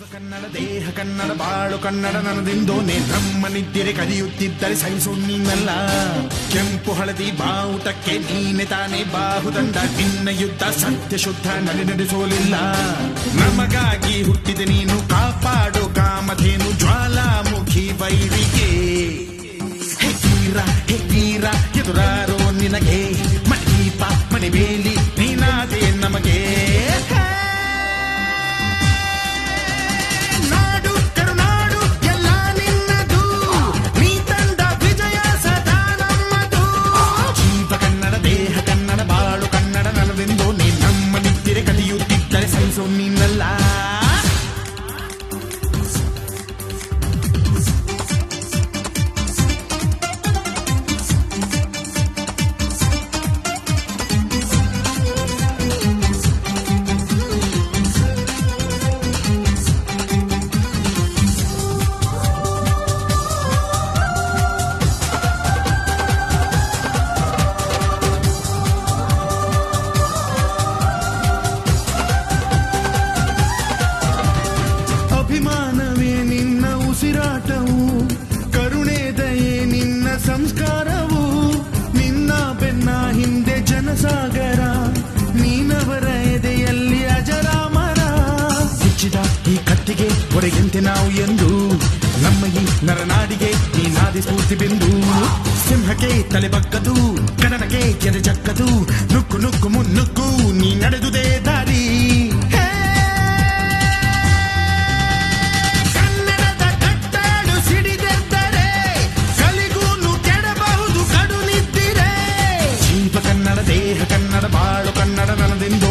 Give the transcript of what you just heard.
ಕನ್ನಡ ದೇಹ ಕನ್ನಡ ಬಾಳು ಕನ್ನಡ ನನ್ನದೆಂದೋನೆ ನಮ್ಮನಿದ್ದಿರೆ ಕದಿಯುತ್ತಿದ್ದರೆ ಸಹಿಸು ನೀನಲ್ಲ. ಕೆಂಪು ಹಳದಿ ಬಾವುಟಕ್ಕೆ ನೀನೆ ತಾನೇ ಬಾಹುದಂಡ. ನಿನ್ನ ಯುದ್ಧ ಸತ್ಯ ಶುದ್ಧ ನಡೆಸೋಲಿಲ್ಲ. ನಮಗಾಗಿ ಹುಟ್ಟಿದೆ ನೀನು ಕಾಪಾಡು ಕಾಮಧೇನು ಜ್ವಾಲಾಮುಖಿ ವೈರಿಗೆ. ಹೇ ತೀರ ಎದುರಾರೋ ನಿನಗೆ ಮಣದೀಪ ಮಣಿಬೇಲಿ ನೀನಾದೆ ನಮಗೆ. ಅಭಿಮಾನವೇ ನಿನ್ನ ಉಸಿರಾಟವು, ಕರುಣೆ ದಯೆ ನಿನ್ನ ಸಂಸ್ಕಾರವು. ನಿನ್ನ ಬೆನ್ನ ಹಿಂದೆ ಜನಸಾಗರ, ನೀನವರ ಎದೆಯಲ್ಲಿ ಅಜರಾಮರ. ಹೆಚ್ಚಿದ ಈ ಕತ್ತಿಗೆ ಹೊರಗೆಂತೆ ನಾವು ಎಂದು, ನಮ್ಮ ಈ ನರನಾಡಿಗೆ ನೀನಾದಿ ಸ್ಫೂರ್ತಿ ಬಿಂದು. ಸಿಂಹಕ್ಕೆ ತಲೆ ಬಗ್ಗದು, ಕನ್ನಡಕ್ಕೆ ಎದೆ ಜಕ್ಕದು, ನುಕ್ಕು ನುಕ್ಕು ಮುನ್ನುಕ್ಕು ನೀ ನಡೆದುದೇ ದಾರಿ.